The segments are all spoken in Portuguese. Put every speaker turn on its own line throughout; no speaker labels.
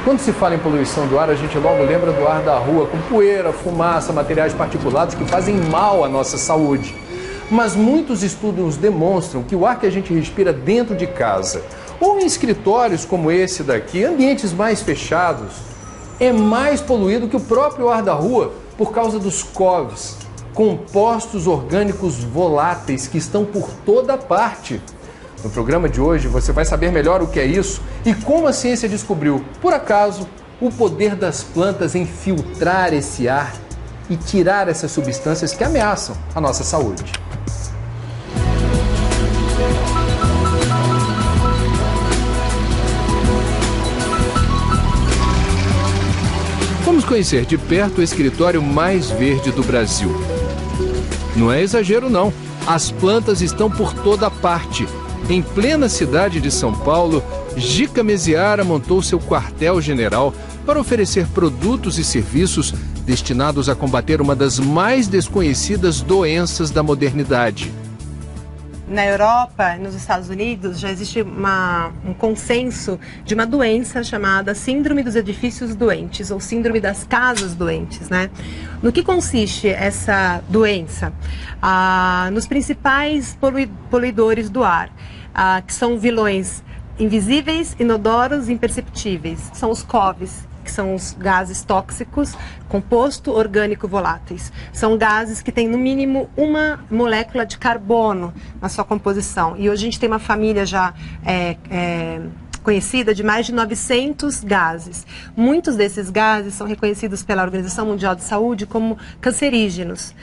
Quando se fala em poluição do ar, a gente logo lembra do ar da rua, com poeira, fumaça, materiais particulados que fazem mal à nossa saúde. Mas muitos estudos demonstram que o ar que a gente respira dentro de casa, ou em escritórios como esse daqui, ambientes mais fechados, é mais poluído que o próprio ar da rua por causa dos COVs, compostos orgânicos voláteis que estão por toda parte. No programa de hoje você vai saber melhor o que é isso e como a ciência descobriu, por acaso, o poder das plantas em filtrar esse ar e tirar essas substâncias que ameaçam a nossa saúde. Vamos conhecer de perto o escritório mais verde do Brasil. Não é exagero, não. As plantas estão por toda parte. Em plena cidade de São Paulo, Gica Meziara montou seu quartel-general para oferecer produtos e serviços destinados a combater uma das mais desconhecidas doenças da modernidade.
Na Europa e nos Estados Unidos já existe um consenso de uma doença chamada Síndrome dos Edifícios Doentes, ou Síndrome das Casas Doentes, né? No que consiste essa doença? Nos principais poluidores do ar, que são vilões invisíveis, inodoros e imperceptíveis. São os COVs, que são os gases tóxicos, composto orgânico voláteis. São gases que têm no mínimo uma molécula de carbono na sua composição. E hoje a gente tem uma família já conhecida de mais de 900 gases. Muitos desses gases são reconhecidos pela Organização Mundial de Saúde como cancerígenos.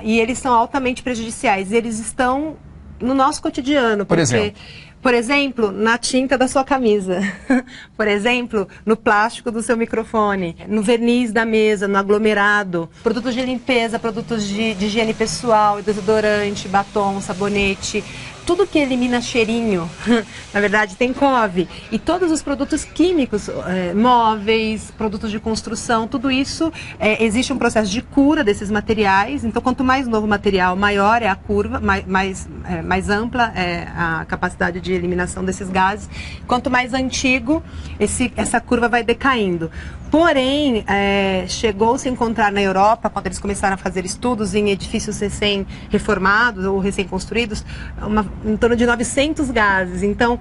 E eles são altamente prejudiciais. E eles estão no nosso cotidiano. Por exemplo, na tinta da sua camisa. Por exemplo, no plástico do seu microfone, no verniz da mesa, no aglomerado. Produtos de limpeza, produtos de higiene pessoal, desodorante, batom, sabonete. Tudo que elimina cheirinho, na verdade, tem COV. E todos os produtos químicos, móveis, produtos de construção, tudo isso, existe um processo de cura desses materiais. Então, quanto mais novo o material, maior é a curva, mais ampla é a capacidade de eliminação desses gases. Quanto mais antigo, essa curva vai decaindo. Porém, chegou-se a encontrar na Europa, quando eles começaram a fazer estudos em edifícios recém-reformados ou recém-construídos, em torno de 900 gases. Então,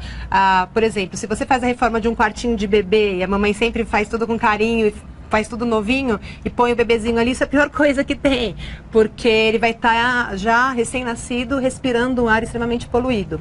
por exemplo, se você faz a reforma de um quartinho de bebê e a mamãe sempre faz tudo com carinho e faz tudo novinho e põe o bebezinho ali, isso é a pior coisa que tem, porque ele vai estar já recém-nascido respirando um ar extremamente poluído.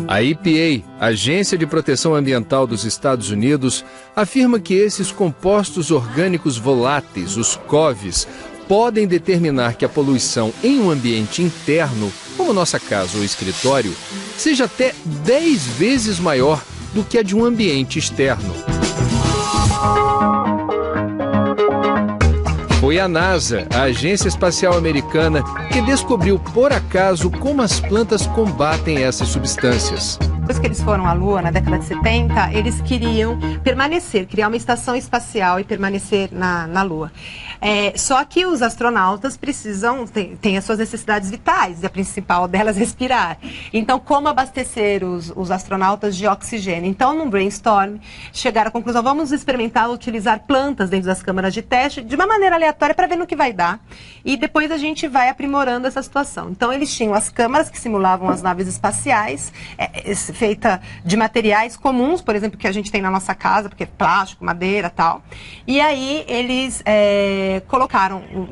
A EPA, Agência de Proteção Ambiental dos Estados Unidos, afirma que esses compostos orgânicos voláteis, os COVs, podem determinar que a poluição em um ambiente interno, como nossa casa ou escritório, seja até 10 vezes maior do que a de um ambiente externo. Foi a NASA, a Agência Espacial Americana, que descobriu por acaso como as plantas combatem essas substâncias.
Depois que eles foram à Lua, na década de 70, eles queriam criar uma estação espacial e permanecer na Lua. Só que os astronautas têm as suas necessidades vitais, e a principal delas é respirar. Então, como abastecer os astronautas de oxigênio? Então, num brainstorm, chegaram à conclusão, vamos experimentar utilizar plantas dentro das câmaras de teste, de uma maneira aleatória, para ver no que vai dar. E depois a gente vai aprimorando essa situação. Então, eles tinham as câmaras que simulavam as naves espaciais, feita de materiais comuns, por exemplo, que a gente tem na nossa casa, porque é plástico, madeira, tal. E aí eles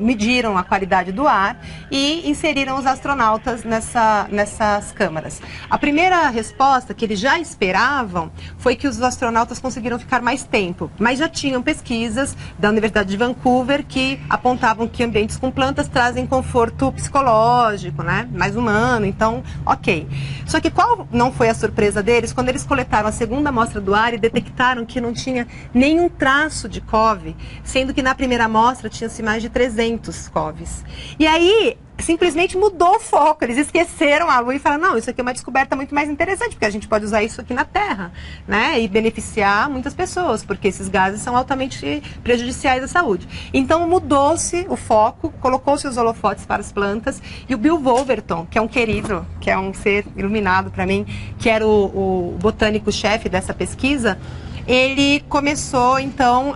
mediram a qualidade do ar e inseriram os astronautas nessas câmaras. A primeira resposta que eles já esperavam foi que os astronautas conseguiram ficar mais tempo, mas já tinham pesquisas da Universidade de Vancouver que apontavam que ambientes com plantas trazem conforto psicológico, né, mais humano, então, ok. Só que qual não foi a surpresa deles quando eles coletaram a segunda amostra do ar e detectaram que não tinha nenhum traço de COV, sendo que na primeira amostra tinha-se mais de 300 COVs. E aí simplesmente mudou o foco. Eles esqueceram a Lua e falaram, não, isso aqui é uma descoberta muito mais interessante, porque a gente pode usar isso aqui na Terra, né? E beneficiar muitas pessoas, porque esses gases são altamente prejudiciais à saúde. Então mudou-se o foco, colocou-se os holofotes para as plantas, e o Bill Wolverton, que é um querido, que é um ser iluminado para mim, que era o botânico-chefe dessa pesquisa, ele começou, então,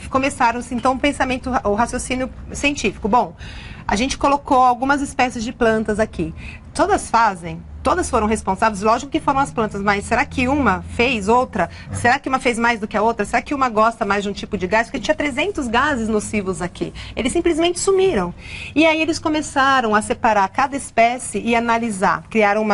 começaram-se, então, o raciocínio científico. Bom, a gente colocou algumas espécies de plantas aqui. Todas foram responsáveis, lógico que foram as plantas, mas será que uma fez outra? Será que uma fez mais do que a outra? Será que uma gosta mais de um tipo de gás? Porque tinha 300 gases nocivos aqui. Eles simplesmente sumiram. E aí eles começaram a separar cada espécie e analisar. Criaram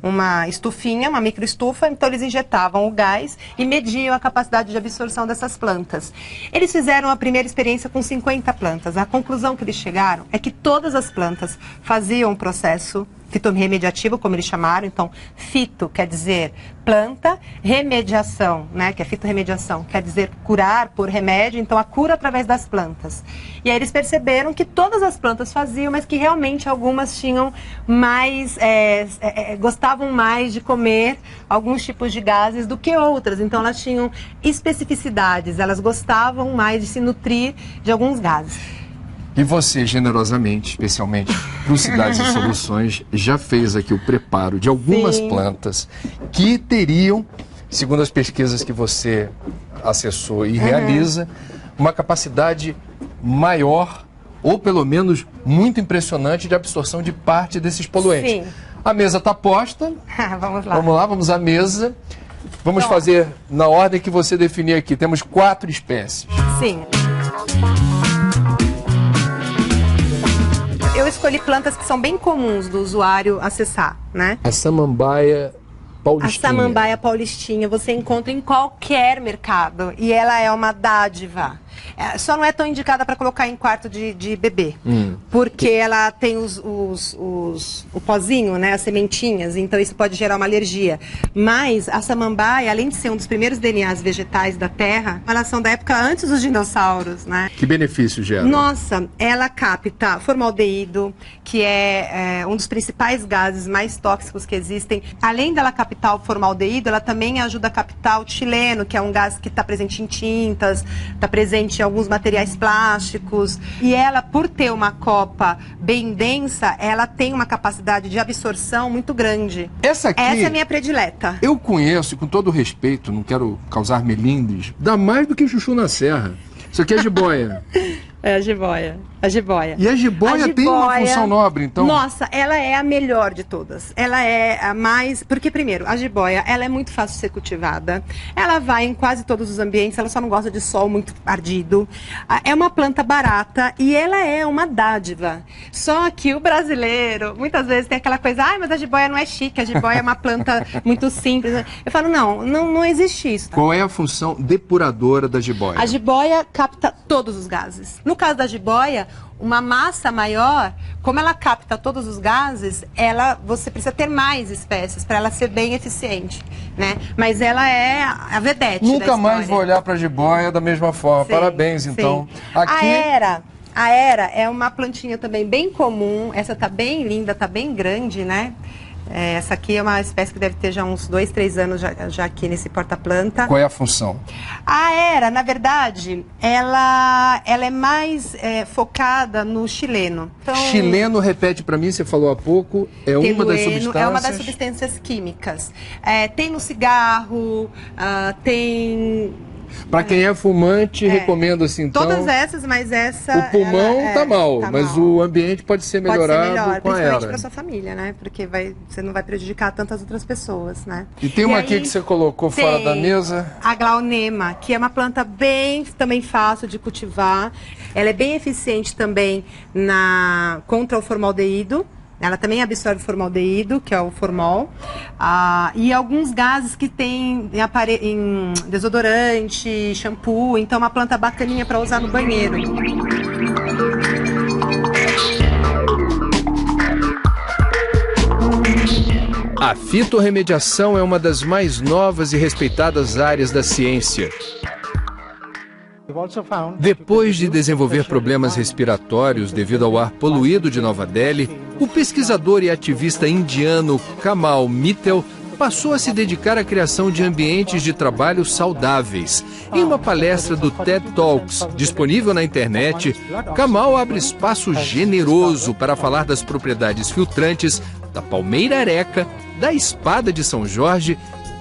uma estufinha, uma microestufa, então eles injetavam o gás e mediam a capacidade de absorção dessas plantas. Eles fizeram a primeira experiência com 50 plantas. A conclusão que eles chegaram é que todas as plantas faziam um processo fitorremediativo, como eles chamaram. Então, fito quer dizer planta, remediação, né, que é fitorremediação, quer dizer curar por remédio, então a cura através das plantas. E aí eles perceberam que todas as plantas faziam, mas que realmente algumas tinham mais, gostavam mais de comer alguns tipos de gases do que outras. Então elas tinham especificidades, elas gostavam mais de se nutrir de alguns gases.
E você, generosamente, especialmente para o Cidades e Soluções, já fez aqui o preparo de algumas plantas que teriam, segundo as pesquisas que você acessou e realiza, uma capacidade maior, ou pelo menos muito impressionante, de absorção de parte desses poluentes.
Sim.
A mesa está posta.
Vamos lá.
Vamos lá, vamos à mesa. Vamos fazer na ordem que você definir aqui. Temos 4 espécies.
Sim. Eu escolhi plantas que são bem comuns do usuário acessar, né?
A samambaia paulistinha.
A samambaia paulistinha você encontra em qualquer mercado e ela é uma dádiva. Só não é tão indicada para colocar em quarto de bebê, porque ela tem o pozinho, né, as sementinhas, então isso pode gerar uma alergia. Mas a samambaia, além de ser um dos primeiros DNAs vegetais da Terra, elas são da época antes dos dinossauros, né?
Que benefício gera?
Nossa, ela capta formaldeído, que é um dos principais gases mais tóxicos que existem. Além dela captar o formaldeído, ela também ajuda a captar o etileno, que é um gás que está presente em tintas, está presente em alguns materiais plásticos. E ela, por ter uma copa bem densa, ela tem uma capacidade de absorção muito grande.
Essa aqui...
Essa é a minha predileta.
Eu conheço, e com todo respeito, não quero causar melindres, dá mais do que chuchu na serra. Isso aqui é jiboia.
É a jiboia. A jiboia.
E a jiboia tem uma função nobre, então?
Nossa, ela é a melhor de todas. Ela é a mais... Porque, primeiro, a jiboia, ela é muito fácil de ser cultivada. Ela vai em quase todos os ambientes, ela só não gosta de sol muito ardido. É uma planta barata e ela é uma dádiva. Só que o brasileiro, muitas vezes, tem aquela coisa, mas a jiboia não é chique, a jiboia é uma planta muito simples. Eu falo, não existe isso.
Qual é a função depuradora da jiboia?
A jiboia capta todos os gases. No caso da jiboia, uma massa maior, como ela capta todos os gases, você precisa ter mais espécies para ela ser bem eficiente, né? Mas ela é a vedete da
Nunca mais vou olhar para a jiboia da mesma forma.
Sim,
parabéns, então. Aqui...
A era é uma plantinha também bem comum. Essa tá bem linda, tá bem grande, né? Essa aqui é uma espécie que deve ter já uns 2, 3 anos já aqui nesse porta-planta.
Qual é a função?
A era, na verdade, ela é mais focada no xileno. Então,
xileno, repete para mim, você falou há pouco, é uma das substâncias...
É uma das substâncias químicas. Tem no cigarro, tem...
Para quem é fumante, recomendo assim, então...
Todas essas, mas essa...
O pulmão tá mal, mas
mal.
O ambiente pode ser melhorado com a era.
Principalmente para sua família, né? Porque você não vai prejudicar tantas outras pessoas, né?
E tem uma aqui que você colocou fora da mesa.
A glaonema, que é uma planta também fácil de cultivar. Ela é bem eficiente também contra o formaldeído. Ela também absorve formaldeído, que é o formol, e alguns gases que tem em desodorante, shampoo. Então, é uma planta bacaninha para usar no banheiro.
A fitorremediação é uma das mais novas e respeitadas áreas da ciência. Depois de desenvolver problemas respiratórios devido ao ar poluído de Nova Delhi, o pesquisador e ativista indiano Kamal Mittal passou a se dedicar à criação de ambientes de trabalho saudáveis. Em uma palestra do TED Talks, disponível na internet, Kamal abre espaço generoso para falar das propriedades filtrantes da palmeira areca, da espada de São Jorge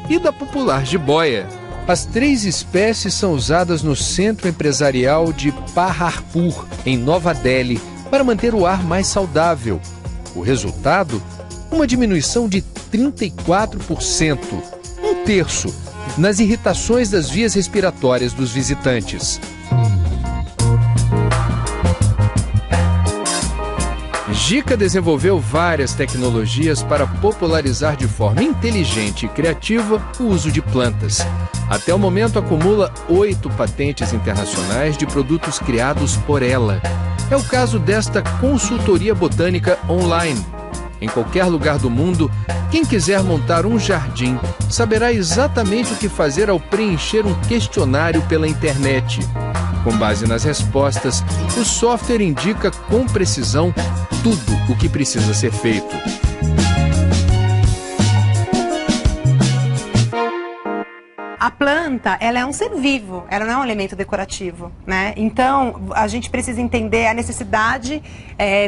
e da popular jiboia. As 3 espécies são usadas no centro empresarial de Paharpur, em Nova Delhi, para manter o ar mais saudável. O resultado? Uma diminuição de 34%, 1/3, nas irritações das vias respiratórias dos visitantes. Jica desenvolveu várias tecnologias para popularizar de forma inteligente e criativa o uso de plantas. Até o momento acumula 8 patentes internacionais de produtos criados por ela. É o caso desta consultoria botânica online. Em qualquer lugar do mundo, quem quiser montar um jardim saberá exatamente o que fazer ao preencher um questionário pela internet. Com base nas respostas, o software indica com precisão tudo o que precisa ser feito.
A planta, ela é um ser vivo, ela não é um elemento decorativo, né? Então, a gente precisa entender a necessidade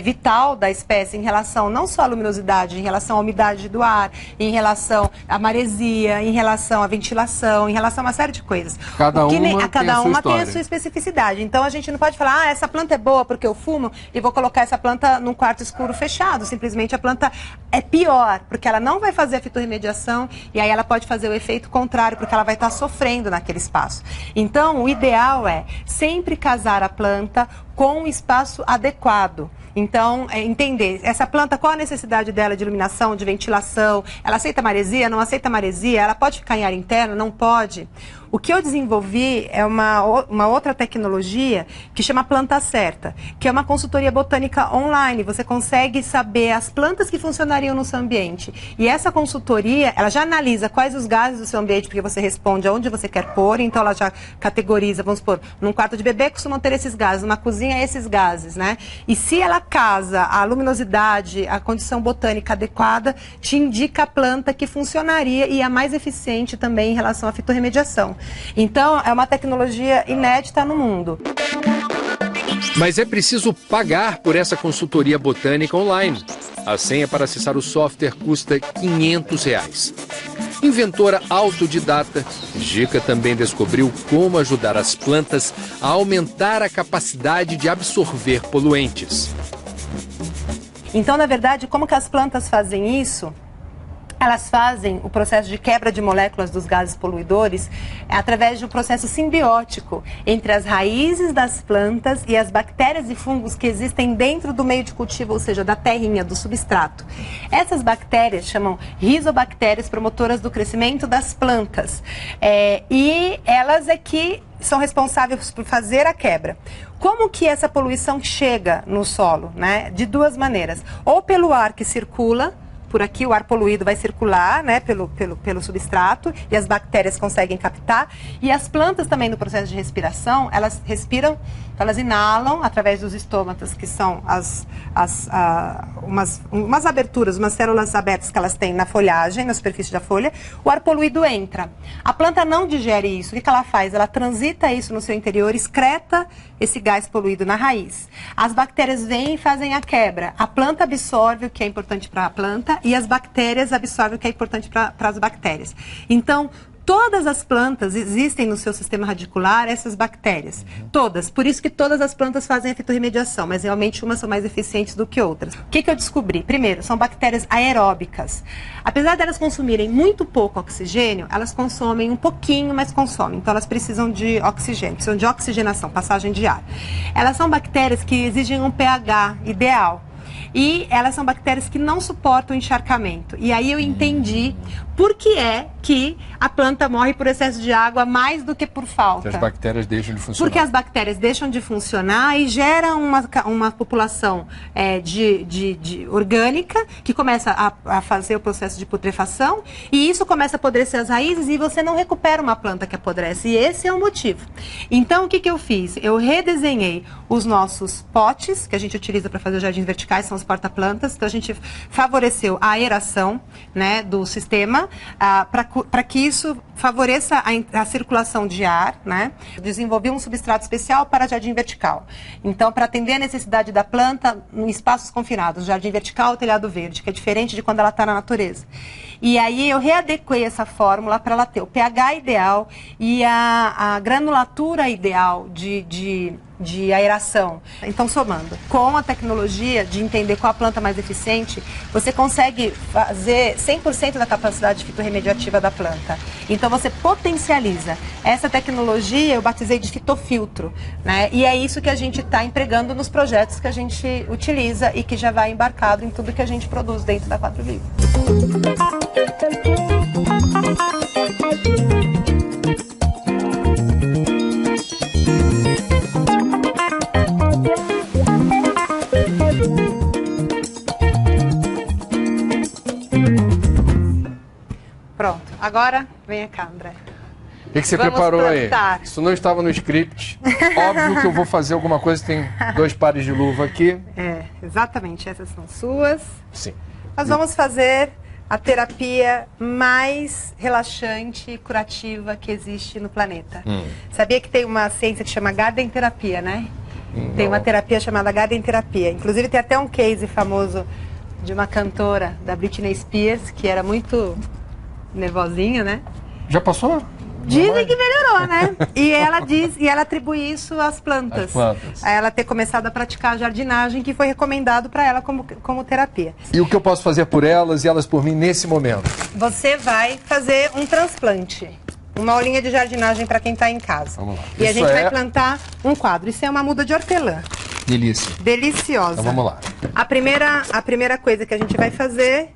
vital da espécie em relação não só à luminosidade, em relação à umidade do ar, em relação à maresia, em relação à ventilação, em relação a uma série de coisas.
Cada uma
tem a sua especificidade. Então, a gente não pode falar, essa planta é boa porque eu fumo e vou colocar essa planta num quarto escuro fechado. Simplesmente a planta é pior, porque ela não vai fazer a fitorremediação e aí ela pode fazer o efeito contrário, porque ela vai estar sofrendo naquele espaço. Então, o ideal é sempre casar a planta com um espaço adequado. Então, entender, essa planta, qual a necessidade dela de iluminação, de ventilação, ela aceita maresia, não aceita maresia, ela pode ficar em área interna, não pode. O que eu desenvolvi é uma outra tecnologia que chama Planta Certa, que é uma consultoria botânica online. Você consegue saber as plantas que funcionariam no seu ambiente. E essa consultoria, ela já analisa quais os gases do seu ambiente, porque você responde aonde você quer pôr, então ela já categoriza, vamos supor, num quarto de bebê costumam ter esses gases, numa cozinha esses gases, né? E se ela casa a luminosidade, a condição botânica adequada, te indica a planta que funcionaria e é mais eficiente também em relação à fitorremediação. Então, é uma tecnologia inédita no mundo.
Mas é preciso pagar por essa consultoria botânica online. A senha para acessar o software custa R$500. Inventora autodidata, Jica também descobriu como ajudar as plantas a aumentar a capacidade de absorver poluentes.
Então, na verdade, como que as plantas fazem isso? Elas fazem o processo de quebra de moléculas dos gases poluidores através de um processo simbiótico entre as raízes das plantas e as bactérias e fungos que existem dentro do meio de cultivo, ou seja, da terrinha, do substrato. Essas bactérias chamam rizobactérias promotoras do crescimento das plantas. E elas é que são responsáveis por fazer a quebra. Como que essa poluição chega no solo, né? De duas maneiras. Ou pelo ar que circula, por aqui o ar poluído vai circular, né, pelo substrato e as bactérias conseguem captar. E as plantas também no processo de respiração, elas respiram, elas inalam através dos estômatos, que são umas aberturas, umas células abertas que elas têm na folhagem, na superfície da folha. O ar poluído entra. A planta não digere isso. O que ela faz? Ela transita isso no seu interior, excreta esse gás poluído na raiz. As bactérias vêm e fazem a quebra. A planta absorve o que é importante para a planta e as bactérias absorvem o que é importante para as bactérias. Então, todas as plantas existem no seu sistema radicular essas bactérias. Todas. Por isso que todas as plantas fazem a fitorremediação, mas realmente umas são mais eficientes do que outras. O que eu descobri? Primeiro, são bactérias aeróbicas. Apesar de elas consumirem muito pouco oxigênio, elas consomem um pouquinho, mas consomem. Então, elas precisam de oxigênio, precisam de oxigenação, passagem de ar. Elas são bactérias que exigem um pH ideal. E elas são bactérias que não suportam encharcamento. E aí eu entendi por que é que a planta morre por excesso de água mais do que por falta.
Que as bactérias deixam de funcionar.
Porque as bactérias deixam de funcionar e geram uma população orgânica que começa a fazer o processo de putrefação, e isso começa a apodrecer as raízes e você não recupera uma planta que apodrece. E esse é o motivo. Então, o que eu fiz? Eu redesenhei os nossos potes, que a gente utiliza para fazer jardins verticais, são os porta-plantas. Então, a gente favoreceu a aeração, né, do sistema, para que isso favoreça a circulação de ar, né? Desenvolvi um substrato especial para jardim vertical. Então, para atender a necessidade da planta em espaços confinados, jardim vertical ou telhado verde, que é diferente de quando ela está na natureza. E aí eu readequei essa fórmula para ela ter o pH ideal e a granulatura ideal de aeração. Então, somando com a tecnologia de entender qual a planta mais eficiente, você consegue fazer 100% da capacidade fitorremediativa da planta. Então, você potencializa. Essa tecnologia eu batizei de fitofiltro, né? E é isso que a gente está empregando nos projetos que a gente utiliza e que já vai embarcado em tudo que a gente produz dentro da 4 Vivo. Pronto, agora vem cá, André.
O que você preparou aí? Isso não estava no script. Óbvio que eu vou fazer alguma coisa, tem 2 pares de luva aqui.
É, exatamente, essas são suas.
Sim.
Nós vamos fazer a terapia mais relaxante e curativa que existe no planeta. Sabia que tem uma ciência que chama Garden Terapia, né? Tem uma terapia chamada Garden Terapia. Inclusive tem até um case famoso de uma cantora, da Britney Spears, que era muito nervosinha, né?
Já passou?
Dizem que melhorou, né? E ela atribui isso às plantas.
As plantas.
A ela ter começado a praticar a jardinagem, que foi recomendado para ela como terapia.
E o que eu posso fazer por elas e elas por mim nesse momento?
Você vai fazer um transplante. Uma aulinha de jardinagem para quem está em casa.
Vamos lá.
E a gente vai plantar um quadro. Isso é uma muda de hortelã.
Delícia.
Deliciosa.
Então vamos lá.
A primeira coisa que a gente vai fazer,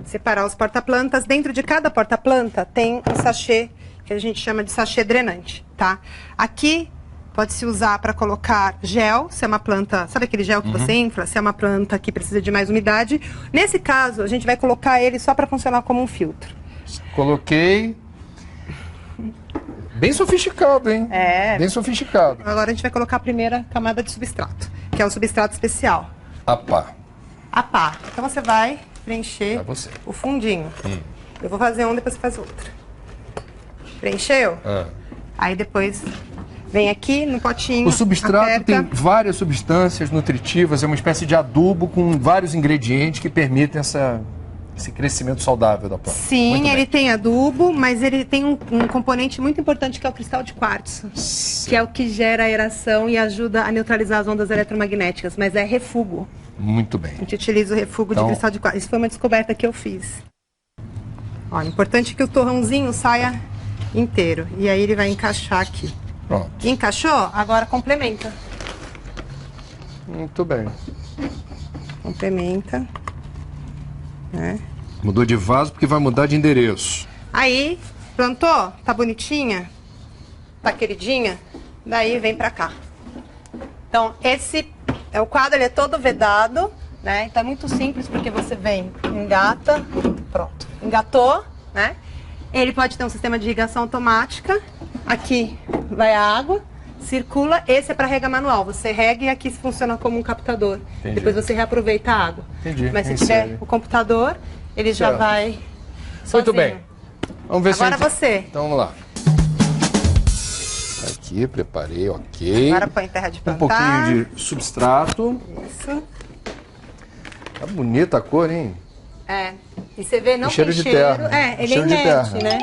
separar os porta-plantas. Dentro de cada porta-planta tem um sachê, que a gente chama de sachê drenante, tá? Aqui pode-se usar para colocar gel, se é uma planta, sabe aquele gel que você infla? Se é uma planta que precisa de mais umidade. Nesse caso, a gente vai colocar ele só para funcionar como um filtro.
Coloquei. Bem sofisticado, hein?
É.
Bem sofisticado.
Agora a gente vai colocar a primeira camada de substrato, que é o substrato especial.
A pá.
A pá. Então você vai preencher o fundinho. Eu vou fazer um, depois você faz outro. Preencheu? Aí depois vem aqui no potinho.
O substrato
aperta.
tem várias substâncias nutritivas, é uma espécie de adubo com vários ingredientes que permitem esse crescimento saudável da planta.
Sim, ele tem adubo, mas ele tem um componente muito importante que é o cristal de quartzo, que é o que gera a aeração e ajuda a neutralizar as ondas eletromagnéticas, mas é refúgio.
Muito bem.
A gente utiliza o refúgio de cristal de quartzo. Isso foi uma descoberta que eu fiz. Ó, importante que o torrãozinho saia inteiro. E aí ele vai encaixar aqui.
Pronto.
Encaixou? Agora complementa.
Muito bem.
Complementa. Né?
Mudou de vaso porque vai mudar de endereço.
Aí, plantou? Tá bonitinha? Tá queridinha? Daí vem pra cá. Então, esse é o quadro, ele é todo vedado, né? Então é muito simples porque você vem, engata, pronto. Engatou, né? Ele pode ter um sistema de irrigação automática. Aqui vai a água, circula. Esse é para rega manual. Você rega e aqui funciona como um captador.
Entendi.
Depois você reaproveita a água.
Entendi.
Mas se tiver o computador, ele já vai sozinho.
Muito bem. Vamos ver
Agora
se a gente...
você.
Então vamos lá. Aqui, preparei, ok.
Agora põe terra de plantar.
Um pouquinho de substrato.
Isso.
Tá bonita a cor, hein?
É. E você vê, não
cheiro
tem
de
cheiro.
terra.
É, ele
Cheiro de
inerte,
terra.
né?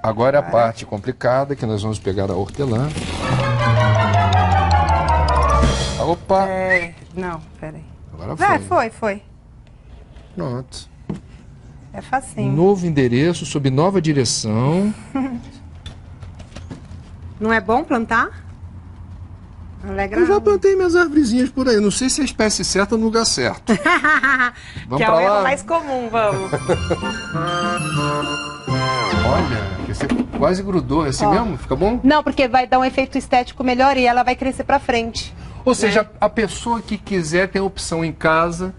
Agora é a parte complicada, que nós vamos pegar a hortelã. Opa!
Não, peraí.
Agora
Foi.
Pronto.
É facinho.
Novo endereço, sob nova direção.
Não é bom plantar? Legal.
Eu já plantei minhas arvorezinhas por aí. Não sei se é a espécie certa no lugar certo. Vamos
que é
pra
o erro
lá?
mais comum, vamos.
Olha, você quase grudou. É assim mesmo? Fica bom?
Não, porque vai dar um efeito estético melhor e ela vai crescer pra frente.
Ou seja, a pessoa que quiser tem a opção em casa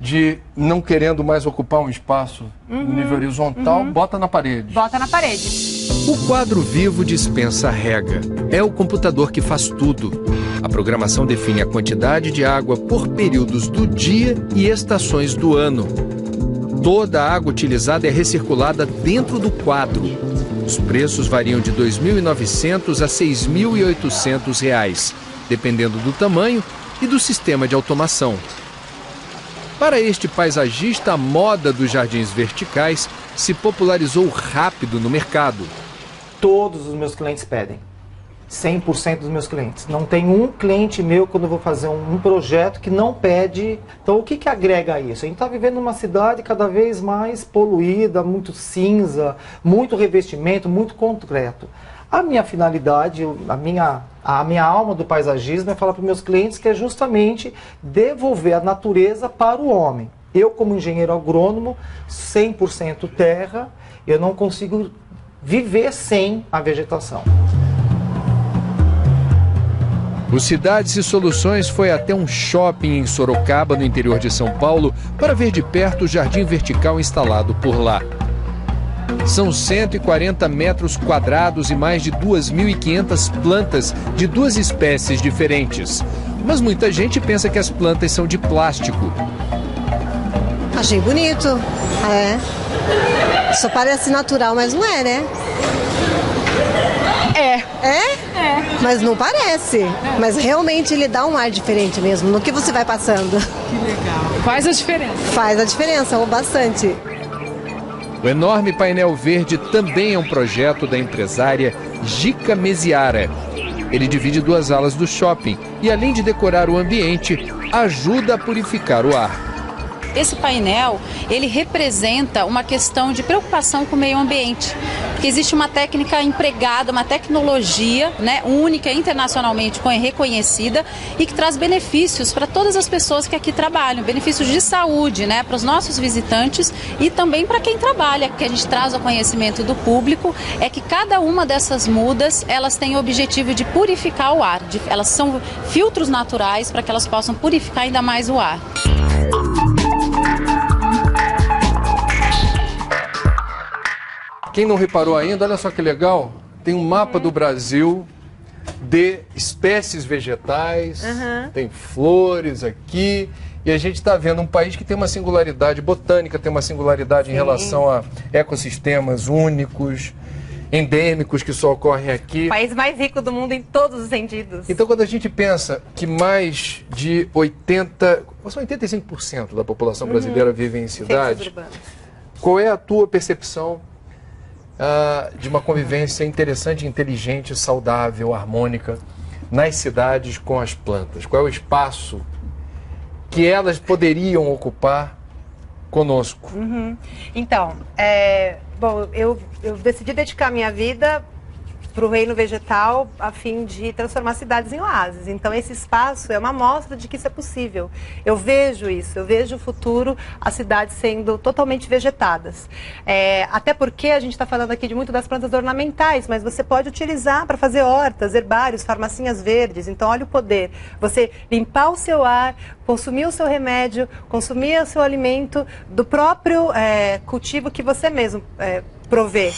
de, não querendo mais ocupar um espaço no nível horizontal, bota na parede.
Bota na parede.
O quadro vivo dispensa a rega. É o computador que faz tudo. A programação define a quantidade de água por períodos do dia e estações do ano. Toda a água utilizada é recirculada dentro do quadro. Os preços variam de R$ 2.900 a R$ 6.800, dependendo do tamanho e do sistema de automação. Para este paisagista, a moda dos jardins verticais se popularizou rápido no mercado.
Todos os meus clientes pedem. 100% dos meus clientes. Não tem um cliente meu, quando eu vou fazer um projeto, que não pede. Então, o que agrega a isso? A gente está vivendo numa cidade cada vez mais poluída, muito cinza, muito revestimento, muito concreto. A minha finalidade, a minha alma do paisagismo é falar para os meus clientes que é justamente devolver a natureza para o homem. Eu, como engenheiro agrônomo, 100% terra, eu não consigo viver sem a vegetação.
O Cidades e Soluções foi até um shopping em Sorocaba, no interior de São Paulo, para ver de perto o jardim vertical instalado por lá. São 140 metros quadrados e mais de 2.500 plantas de 2 espécies diferentes. Mas muita gente pensa que as plantas são de plástico.
Achei bonito. Só parece natural, mas não é, né? É? Mas não parece. Mas realmente ele dá um ar diferente mesmo, no que você vai passando.
Que legal. Faz a diferença.
Faz a diferença, bastante.
O enorme painel verde também é um projeto da empresária Gica Mesiara. Ele divide 2 alas do shopping e, além de decorar o ambiente, ajuda a purificar o ar.
Esse painel, ele representa uma questão de preocupação com o meio ambiente, porque existe uma técnica empregada, uma tecnologia, né, única, internacionalmente reconhecida e que traz benefícios para todas as pessoas que aqui trabalham, benefícios de saúde, né, para os nossos visitantes e também para quem trabalha, que a gente traz ao conhecimento do público, é que cada uma dessas mudas, elas têm o objetivo de purificar o ar, elas são filtros naturais para que elas possam purificar ainda mais o ar.
Quem não reparou ainda, olha só que legal, tem um mapa do Brasil de espécies vegetais, tem flores aqui, e a gente está vendo um país que tem uma singularidade botânica, tem uma singularidade em relação a ecossistemas únicos, endêmicos que só ocorrem aqui.
O país mais rico do mundo em todos os sentidos.
Então, quando a gente pensa que mais de 85% da população brasileira vive em cidades, qual é a tua percepção de uma convivência interessante, inteligente, saudável, harmônica nas cidades com as plantas? Qual é o espaço que elas poderiam ocupar conosco?
Então, bom, eu decidi dedicar minha vida para o reino vegetal a fim de transformar cidades em oásis. Então esse espaço é uma amostra de que isso é possível. Eu vejo isso, eu vejo o futuro, as cidades sendo totalmente vegetadas. Até porque a gente está falando aqui de muito das plantas ornamentais, mas você pode utilizar para fazer hortas, herbários, farmacinhas verdes. Então olha o poder. Você limpar o seu ar, consumir o seu remédio, consumir o seu alimento do próprio cultivo que você mesmo provê.